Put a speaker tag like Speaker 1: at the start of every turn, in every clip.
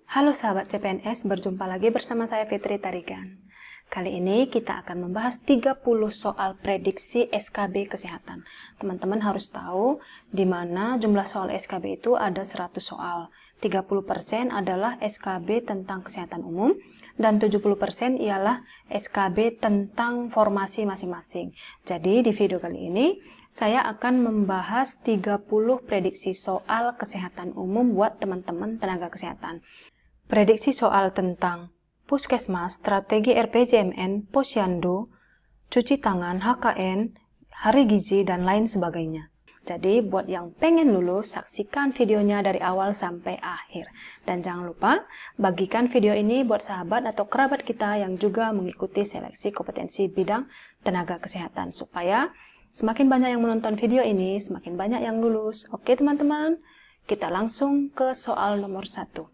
Speaker 1: Halo sahabat CPNS, berjumpa lagi bersama saya Fitri Tarigan. Kali ini kita akan membahas 30 soal prediksi SKB kesehatan. Teman-teman harus tahu di mana jumlah soal SKB itu ada 100 soal. 30% adalah SKB tentang kesehatan umum dan 70% ialah SKB tentang formasi masing-masing. Jadi di video kali ini saya akan membahas 30 prediksi soal kesehatan umum buat teman-teman tenaga kesehatan. Prediksi soal tentang Puskesmas, strategi RPJMN, Posyandu, cuci tangan, HKN, hari gizi, dan lain sebagainya. Jadi buat yang pengen lulus, saksikan videonya dari awal sampai akhir. Dan jangan lupa bagikan video ini buat sahabat atau kerabat kita yang juga mengikuti seleksi kompetensi bidang tenaga kesehatan. Supaya semakin banyak yang menonton video ini, semakin banyak yang lulus. Oke teman-teman, kita langsung ke soal nomor 1.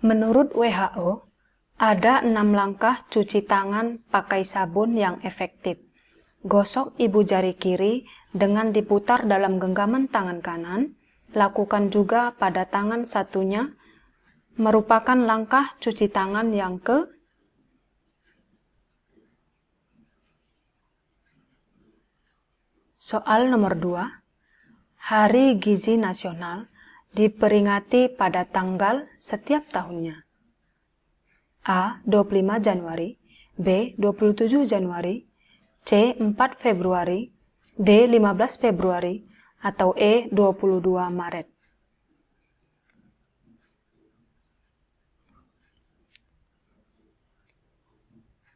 Speaker 1: Menurut WHO, ada 6 langkah cuci tangan pakai sabun yang efektif. Gosok ibu jari kiri dengan diputar dalam genggaman tangan kanan. Lakukan juga pada tangan satunya, merupakan langkah cuci tangan yang Soal nomor 2. Hari Gizi Nasional diperingati pada tanggal setiap tahunnya. A. 25 Januari, B. 27 Januari, C. 4 Februari, D. 15 Februari, atau E. 22 Maret.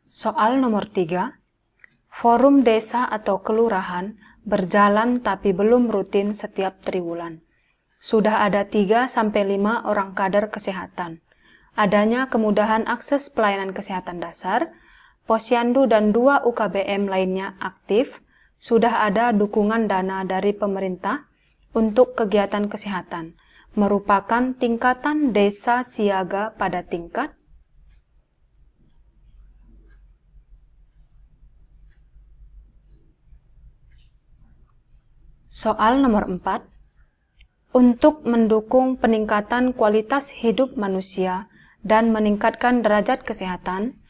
Speaker 1: Soal nomor 3. Forum desa atau kelurahan berjalan tapi belum rutin setiap triwulan. Sudah ada 3-5 orang kader kesehatan. Adanya kemudahan akses pelayanan kesehatan dasar, Posyandu dan 2 UKBM lainnya aktif, sudah ada dukungan dana dari pemerintah untuk kegiatan kesehatan, merupakan tingkatan desa siaga pada tingkat Soal nomor 4. Untuk mendukung peningkatan kualitas hidup manusia dan meningkatkan derajat kesehatan,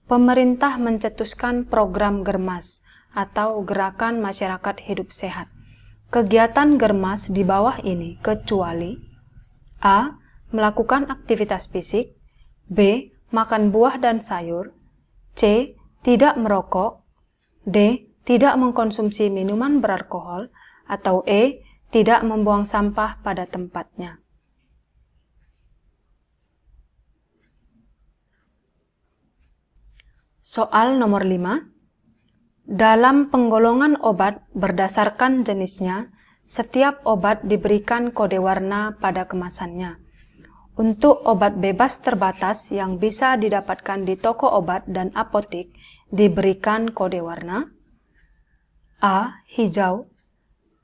Speaker 1: pemerintah mencetuskan program Germas atau Gerakan Masyarakat Hidup Sehat. Kegiatan Germas di bawah ini kecuali A. Melakukan aktivitas fisik, B. Makan buah dan sayur, C. Tidak merokok, D. Tidak mengkonsumsi minuman beralkohol, atau E. Tidak membuang sampah pada tempatnya. Soal nomor 5. Dalam penggolongan obat berdasarkan jenisnya, setiap obat diberikan kode warna pada kemasannya. Untuk obat bebas terbatas yang bisa didapatkan di toko obat dan apotik, diberikan kode warna A. Hijau,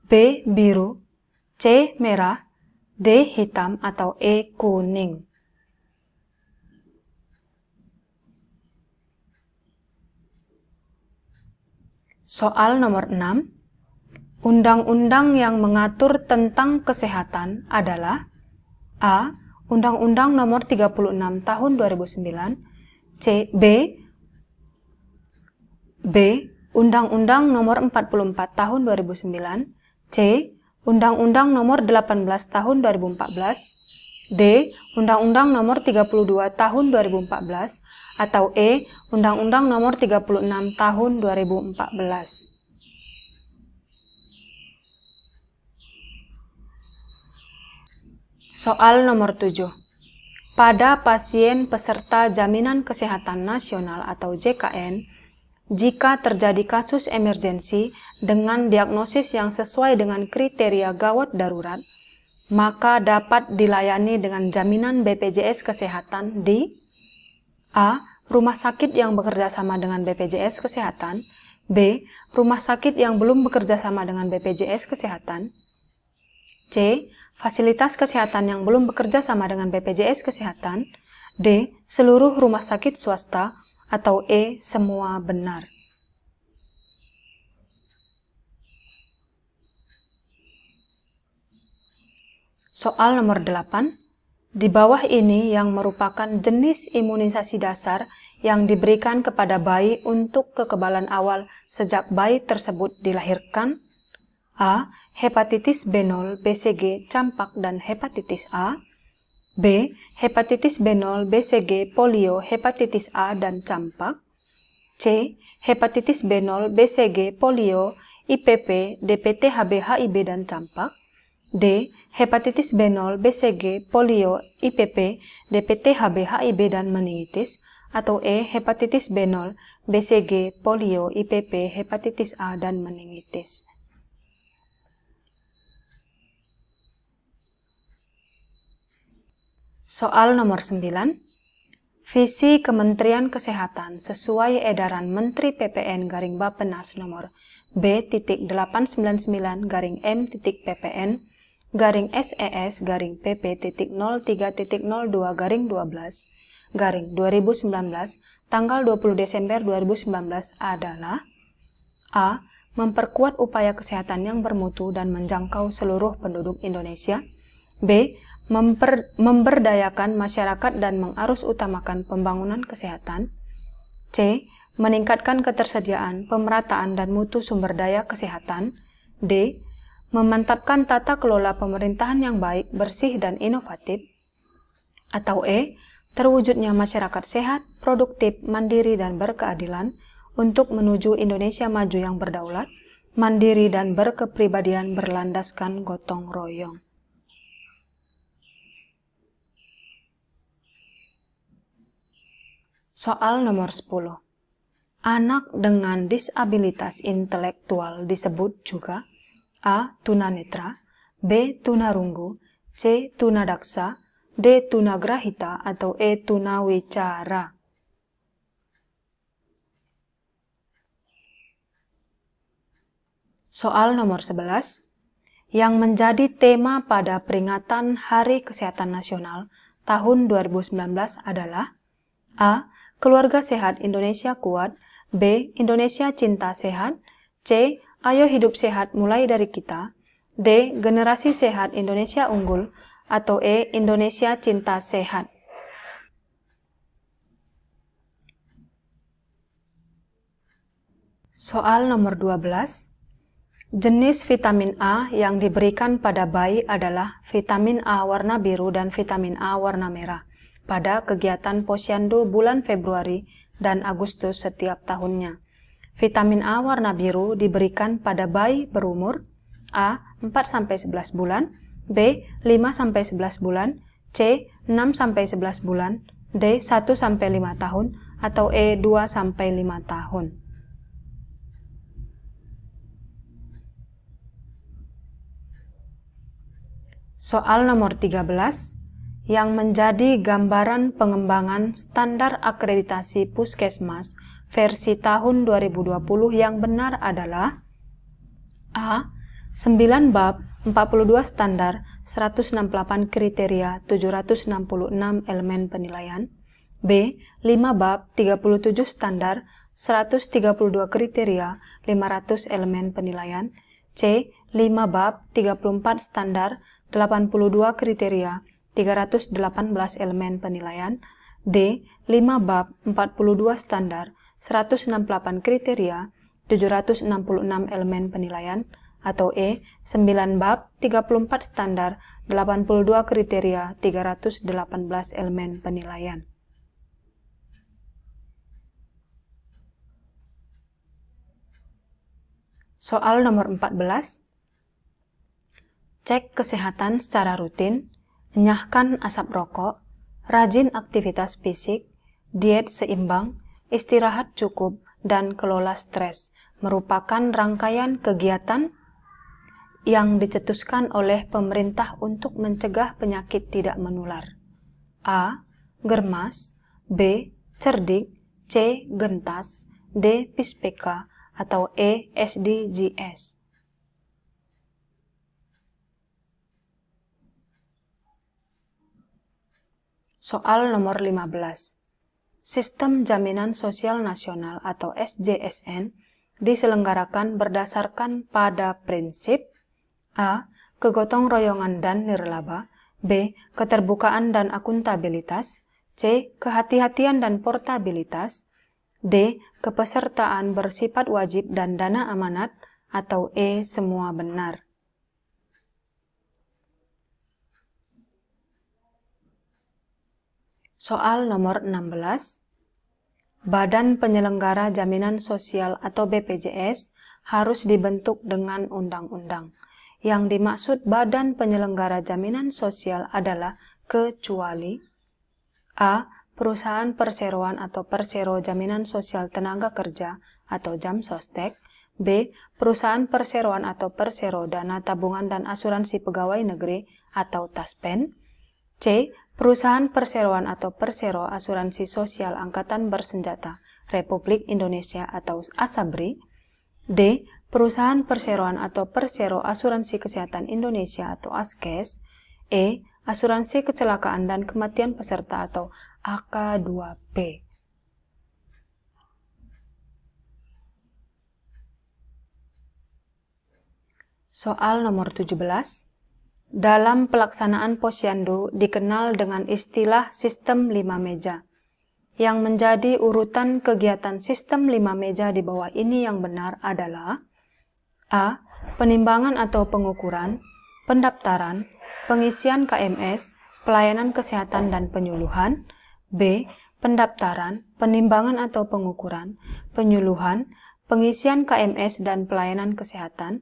Speaker 1: B. Biru, C. Merah, D. Hitam, atau E. Kuning. Soal nomor 6. Undang-undang yang mengatur tentang kesehatan adalah A. Undang-Undang Nomor 36 Tahun 2009, B. Undang-Undang Nomor 44 Tahun 2009, C. Undang-Undang Nomor 18 Tahun 2014, D. Undang-Undang Nomor 32 Tahun 2014, atau E. Undang-Undang Nomor 36 Tahun 2014. Soal nomor 7. Pada pasien peserta Jaminan Kesehatan Nasional atau JKN, jika terjadi kasus emergensi dengan diagnosis yang sesuai dengan kriteria gawat darurat, maka dapat dilayani dengan jaminan BPJS Kesehatan di A. Rumah sakit yang bekerja sama dengan BPJS Kesehatan, B. Rumah sakit yang belum bekerja sama dengan BPJS Kesehatan, C. Fasilitas kesehatan yang belum bekerja sama dengan BPJS Kesehatan, D. Seluruh rumah sakit swasta, atau E. Semua benar. Soal nomor 8. Di bawah ini yang merupakan jenis imunisasi dasar yang diberikan kepada bayi untuk kekebalan awal sejak bayi tersebut dilahirkan. A. Hepatitis B0, BCG, campak dan hepatitis A. B. Hepatitis B0, BCG, polio, hepatitis A dan campak. C. Hepatitis B0, BCG, polio, IPP, DPT, HB, HIV dan campak. D. Hepatitis B0, BCG, polio, IPP, DPT, HB, HIV dan meningitis. Atau E. Hepatitis B0, BCG, polio, IPP, hepatitis A dan meningitis. Soal nomor 9. Visi Kementerian Kesehatan sesuai edaran Menteri PPN garing Bappenas nomor B.899-M.PPN garing SES garing PP.03.02 garing 12 garing 2019 tanggal 20 Desember 2019 adalah A. Memperkuat upaya kesehatan yang bermutu dan menjangkau seluruh penduduk Indonesia. B. Memberdayakan masyarakat dan mengarusutamakan pembangunan kesehatan. C. Meningkatkan ketersediaan, pemerataan, dan mutu sumber daya kesehatan. D. Memantapkan tata kelola pemerintahan yang baik, bersih, dan inovatif. Atau E. Terwujudnya masyarakat sehat, produktif, mandiri, dan berkeadilan untuk menuju Indonesia maju yang berdaulat, mandiri, dan berkepribadian berlandaskan gotong royong. Soal nomor 10. Anak dengan disabilitas intelektual disebut juga A. Tunanetra, B. Tunarunggu, C. Tunadaksa, D. Tunagrahita, atau E. Tunawicara. Soal nomor 11. Yang menjadi tema pada peringatan Hari Kesehatan Nasional tahun 2019 adalah A. Keluarga Sehat Indonesia Kuat, B. Indonesia Cinta Sehat, C. Ayo Hidup Sehat Mulai Dari Kita, D. Generasi Sehat Indonesia Unggul, atau E. Indonesia Cinta Sehat. Soal nomor 12. Jenis vitamin A yang diberikan pada bayi adalah vitamin A warna biru dan vitamin A warna merah pada kegiatan Posyandu bulan Februari dan Agustus setiap tahunnya. Vitamin A warna biru diberikan pada bayi berumur A. 4-11 bulan, B. 5-11 bulan, C. 6-11 bulan, D. 1-5 tahun, atau E. 2-5 tahun. Soal nomor 13. Yang menjadi gambaran pengembangan standar akreditasi Puskesmas versi tahun 2020 yang benar adalah A. 9 bab, 42 standar, 168 kriteria, 766 elemen penilaian. B. 5 bab, 37 standar, 132 kriteria, 500 elemen penilaian. C. 5 bab, 34 standar, 82 kriteria, 318 elemen penilaian. D. 5 bab, 42 standar, 168 kriteria, 766 elemen penilaian. Atau E. 9 bab, 34 standar, 82 kriteria, 318 elemen penilaian. Soal nomor 14. Cek kesehatan secara rutin, enyahkan asap rokok, rajin aktivitas fisik, diet seimbang, istirahat cukup, dan kelola stres merupakan rangkaian kegiatan yang dicetuskan oleh pemerintah untuk mencegah penyakit tidak menular. A. Germas, B. Cerdik, C. Gentas, D. Pispeka, atau E. SDGs. Soal nomor 15. Sistem Jaminan Sosial Nasional atau SJSN diselenggarakan berdasarkan pada prinsip A. Kegotong royongan dan nirlaba, B. Keterbukaan dan akuntabilitas. C. Kehati-hatian dan portabilitas. D. Kepesertaan bersifat wajib dan dana amanat. Atau E. Semua benar. Soal nomor 16. Badan Penyelenggara Jaminan Sosial atau BPJS harus dibentuk dengan undang-undang. Yang dimaksud Badan Penyelenggara Jaminan Sosial adalah kecuali A. Perusahaan perseroan atau persero jaminan sosial tenaga kerja atau JAMSOSTEK. B. Perusahaan perseroan atau persero dana tabungan dan asuransi pegawai negeri atau TASPEN. C. Perusahaan perseroan atau persero asuransi sosial angkatan bersenjata Republik Indonesia atau ASABRI. D. Perusahaan perseroan atau persero asuransi kesehatan Indonesia atau ASKES. E. Asuransi kecelakaan dan kematian peserta atau AK2P. Soal nomor 17. Dalam pelaksanaan posyandu dikenal dengan istilah sistem 5 meja. Yang menjadi urutan kegiatan sistem 5 meja di bawah ini yang benar adalah A. Penimbangan atau pengukuran, pendaftaran, pengisian KMS, pelayanan kesehatan dan penyuluhan. B. Pendaftaran, penimbangan atau pengukuran, penyuluhan, pengisian KMS dan pelayanan kesehatan.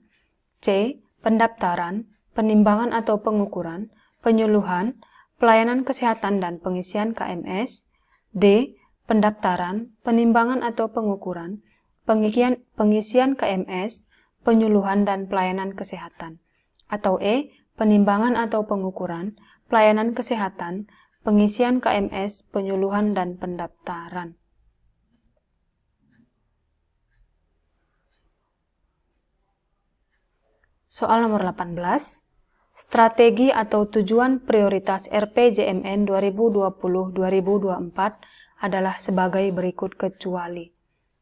Speaker 1: C. Pendaftaran, penimbangan atau pengukuran, penyuluhan, pelayanan kesehatan dan pengisian KMS. D. Pendaftaran, penimbangan atau pengukuran, pengisian KMS, penyuluhan dan pelayanan kesehatan. Atau E. Penimbangan atau pengukuran, pelayanan kesehatan, pengisian KMS, penyuluhan dan pendaftaran. Soal nomor 18. Strategi atau tujuan prioritas RPJMN 2020-2024 adalah sebagai berikut kecuali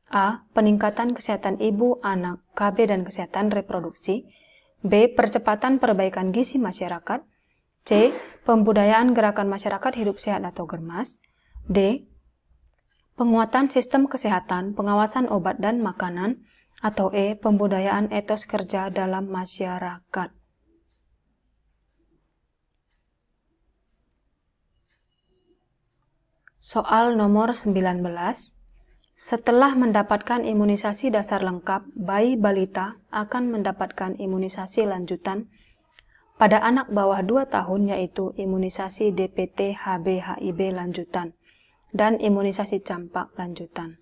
Speaker 1: A. Peningkatan kesehatan ibu, anak, KB dan kesehatan reproduksi. B. Percepatan perbaikan gizi masyarakat. C. Pembudayaan gerakan masyarakat hidup sehat atau GERMAS. D. Penguatan sistem kesehatan, pengawasan obat dan makanan. Atau E. Pembudayaan etos kerja dalam masyarakat. Soal nomor 19. Setelah mendapatkan imunisasi dasar lengkap, bayi balita akan mendapatkan imunisasi lanjutan pada anak bawah 2 tahun yaitu imunisasi DPT HB HIB lanjutan dan imunisasi campak lanjutan.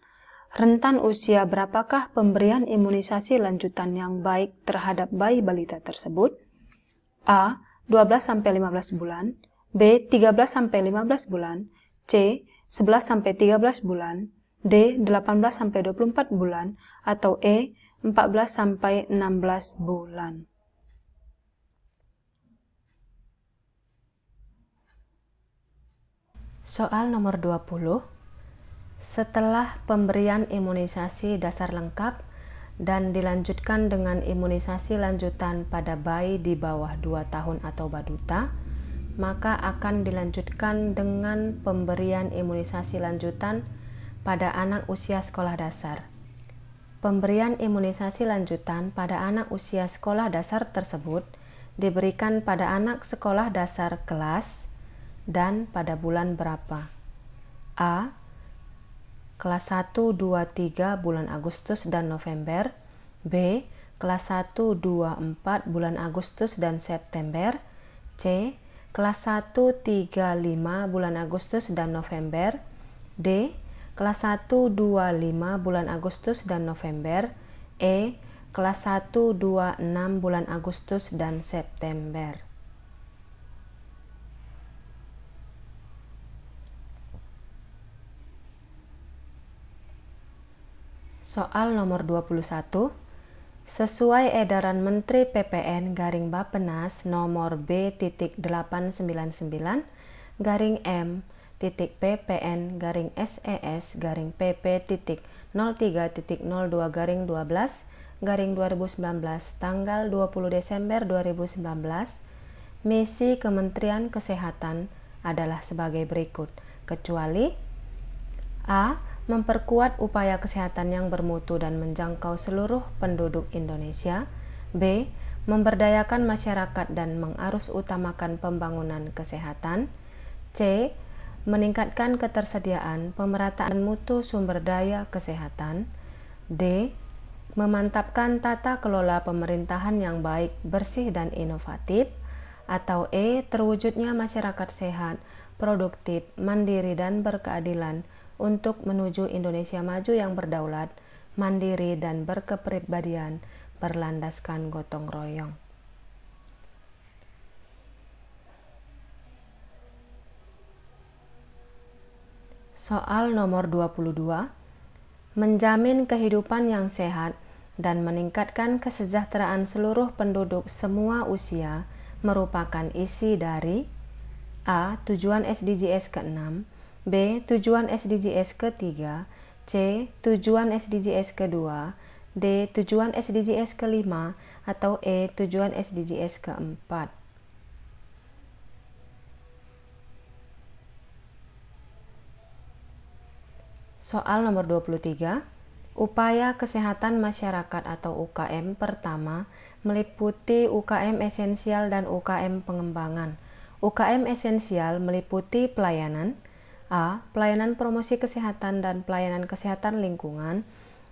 Speaker 1: Rentan usia berapakah pemberian imunisasi lanjutan yang baik terhadap bayi balita tersebut? A. 12-15 bulan, B. 13-15 bulan, C. 11-13 bulan, D. 18-24 bulan, atau E. 14-16 bulan. Soal nomor 20. Setelah pemberian imunisasi dasar lengkap dan dilanjutkan dengan imunisasi lanjutan pada bayi di bawah 2 tahun atau baduta, maka akan dilanjutkan dengan pemberian imunisasi lanjutan pada anak usia sekolah dasar. Pemberian imunisasi lanjutan pada anak usia sekolah dasar tersebut diberikan pada anak sekolah dasar kelas dan pada bulan berapa? A. Kelas 1, 2, 3 bulan Agustus dan November. B. Kelas 1, 2, 4 bulan Agustus dan September. C. Kelas 1, 3, 5 bulan Agustus dan November. D. Kelas 1, 2, 5 bulan Agustus dan November. E. Kelas 1, 2, 6 bulan Agustus dan September. Soal nomor 21. Sesuai edaran Menteri PPN garing Bappenas nomor B.39/M/PPN garing SES garing PP.03.02/12 garing 2019 tanggal 20 Desember 2019 misi Kementerian Kesehatan adalah sebagai berikut, kecuali A. Memperkuat upaya kesehatan yang bermutu dan menjangkau seluruh penduduk Indonesia. B. Memberdayakan masyarakat dan mengarusutamakan pembangunan kesehatan. C. Meningkatkan ketersediaan, pemerataan mutu sumber daya kesehatan. D. Memantapkan tata kelola pemerintahan yang baik, bersih, dan inovatif. Atau E. Terwujudnya masyarakat sehat, produktif, mandiri, dan berkeadilan untuk menuju Indonesia maju yang berdaulat, mandiri, dan berkepribadian berlandaskan gotong royong. Soal nomor 22. Menjamin kehidupan yang sehat dan meningkatkan kesejahteraan seluruh penduduk semua usia merupakan isi dari A. Tujuan SDGs ke-6, B. Tujuan SDGs ke-3, C. Tujuan SDGs ke-2, D. Tujuan SDGs ke-5, atau E. Tujuan SDGs ke-4. Soal nomor 23. Upaya kesehatan masyarakat atau UKM pertama meliputi UKM esensial dan UKM pengembangan. UKM esensial meliputi pelayanan A. Pelayanan promosi kesehatan dan pelayanan kesehatan lingkungan.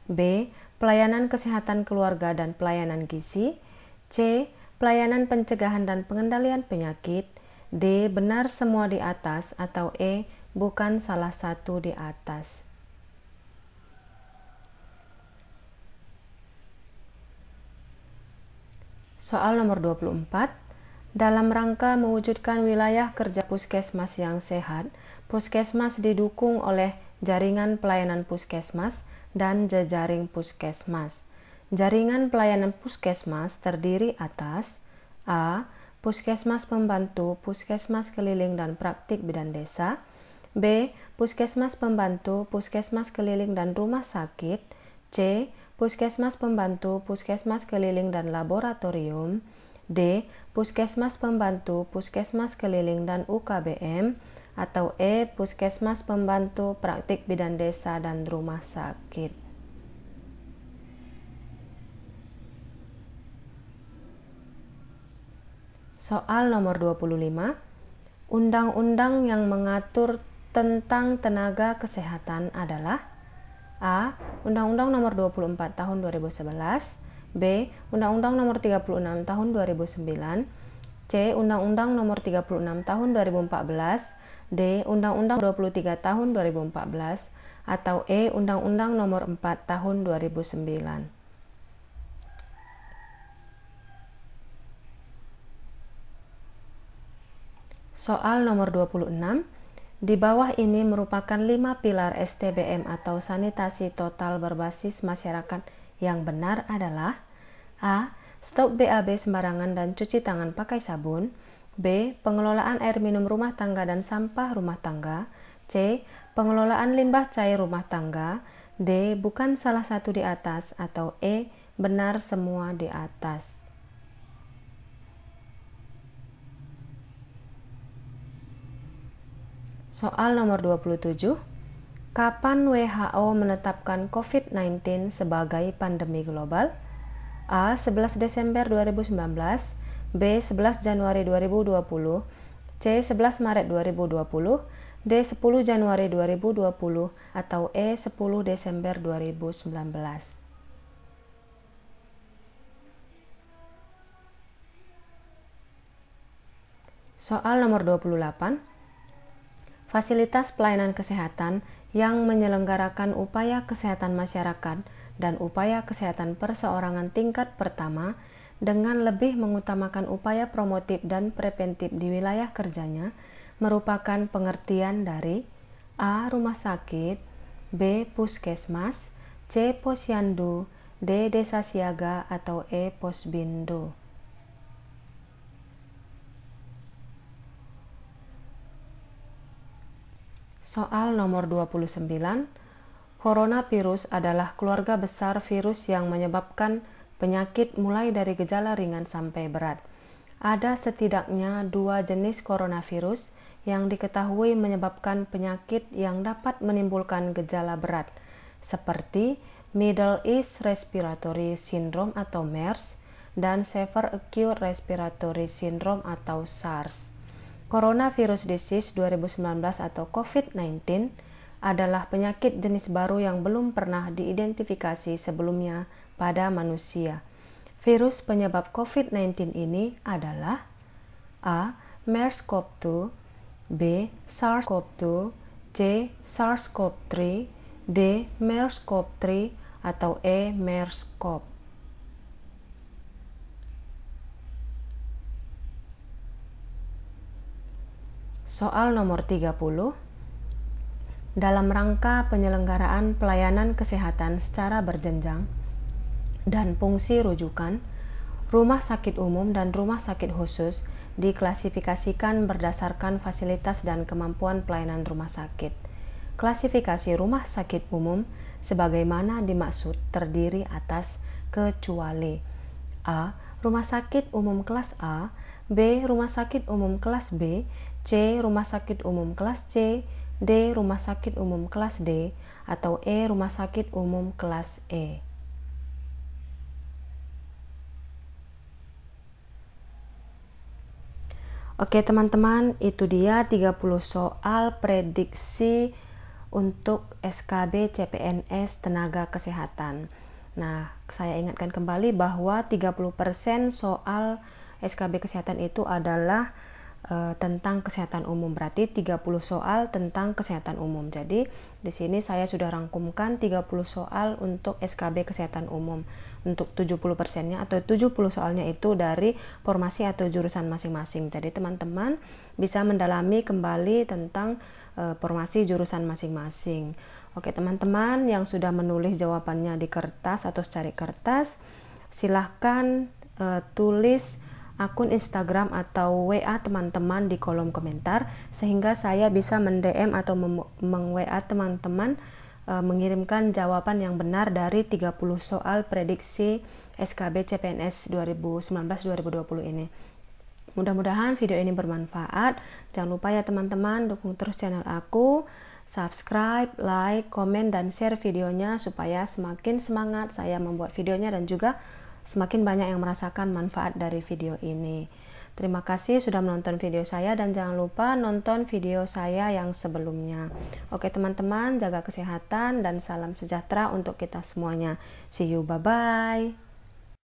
Speaker 1: B. Pelayanan kesehatan keluarga dan pelayanan gizi. C. Pelayanan pencegahan dan pengendalian penyakit. D. Benar semua di atas, atau E. Bukan salah satu di atas. Soal nomor 24. Dalam rangka mewujudkan wilayah kerja puskesmas yang sehat, puskesmas didukung oleh jaringan pelayanan puskesmas dan jejaring puskesmas. Jaringan pelayanan puskesmas terdiri atas A. Puskesmas pembantu, puskesmas keliling dan praktik bidan desa. B. Puskesmas pembantu, puskesmas keliling dan rumah sakit. C. Puskesmas pembantu, puskesmas keliling dan laboratorium. D. Puskesmas pembantu, puskesmas keliling dan UKBM. Atau E. Puskesmas pembantu, praktik bidan desa dan rumah sakit. Soal nomor 25. Undang-undang yang mengatur tentang tenaga kesehatan adalah A. Undang-Undang nomor 24 tahun 2011. B. Undang-Undang nomor 36 tahun 2009. C. Undang-Undang nomor 36 tahun 2014. D. Undang-Undang 23 tahun 2014. Atau E. Undang-Undang nomor 4 tahun 2009. Soal nomor 26. Di bawah ini merupakan 5 pilar STBM atau sanitasi total berbasis masyarakat yang benar adalah A. Stop BAB sembarangan dan cuci tangan pakai sabun. B. Pengelolaan air minum rumah tangga dan sampah rumah tangga. C. Pengelolaan limbah cair rumah tangga. D. Bukan salah satu di atas. Atau E. Benar semua di atas. Soal nomor 27. Kapan WHO menetapkan COVID-19 sebagai pandemi global? A. 11 Desember 2019. B. 11 Januari 2020. C. 11 Maret 2020. D. 10 Januari 2020. Atau E. 10 Desember 2019. Soal nomor 28. Fasilitas pelayanan kesehatan yang menyelenggarakan upaya kesehatan masyarakat dan upaya kesehatan perseorangan tingkat pertama dengan lebih mengutamakan upaya promotif dan preventif di wilayah kerjanya merupakan pengertian dari A. Rumah sakit, B. Puskesmas, C. Posyandu, D. Desa siaga, atau E. Posbindu. Soal nomor 29. Coronavirus adalah keluarga besar virus yang menyebabkan penyakit mulai dari gejala ringan sampai berat. Ada setidaknya 2 jenis coronavirus yang diketahui menyebabkan penyakit yang dapat menimbulkan gejala berat, seperti Middle East Respiratory Syndrome atau MERS dan Severe Acute Respiratory Syndrome atau SARS. Coronavirus Disease 2019 atau COVID-19 adalah penyakit jenis baru yang belum pernah diidentifikasi sebelumnya pada manusia. Virus penyebab COVID-19 ini adalah A. MERS-CoV-2, B. SARS-CoV-2, C. SARS-CoV-3, D. MERS-CoV-3, atau E. MERS-CoV. Soal nomor 30. Dalam rangka penyelenggaraan pelayanan kesehatan secara berjenjang dan fungsi rujukan, rumah sakit umum dan rumah sakit khusus diklasifikasikan berdasarkan fasilitas dan kemampuan pelayanan rumah sakit. Klasifikasi rumah sakit umum sebagaimana dimaksud terdiri atas kecuali A. Rumah sakit umum kelas A, B. Rumah sakit umum kelas B, C. Rumah sakit umum kelas C, D. Rumah sakit umum kelas D, atau E. Rumah sakit umum kelas E. Oke teman-teman, itu dia 30 soal prediksi untuk SKB CPNS Tenaga Kesehatan. Nah, saya ingatkan kembali bahwa 30% soal SKB Kesehatan itu adalah tentang kesehatan umum, berarti 30 soal tentang kesehatan umum. Jadi di sini saya sudah rangkumkan 30 soal untuk SKB kesehatan umum. Untuk 70%-nya atau 70 soalnya itu dari formasi atau jurusan masing-masing. Jadi teman-teman bisa mendalami kembali tentang formasi jurusan masing-masing. Oke teman-teman yang sudah menulis jawabannya di kertas atau secari kertas, silahkan tulis akun Instagram atau WA teman-teman di kolom komentar sehingga saya bisa mend-DM atau meng-WA teman-teman mengirimkan jawaban yang benar dari 30 soal prediksi SKB CPNS 2019-2020 ini. Mudah-mudahan video ini bermanfaat. Jangan lupa ya teman-teman, dukung terus channel aku, subscribe, like, komen, dan share videonya supaya semakin semangat saya membuat videonya dan juga semakin banyak yang merasakan manfaat dari video ini. Terima kasih sudah menonton video saya dan jangan lupa nonton video saya yang sebelumnya. Oke teman-teman, jaga kesehatan dan salam sejahtera untuk kita semuanya. See you, bye-bye.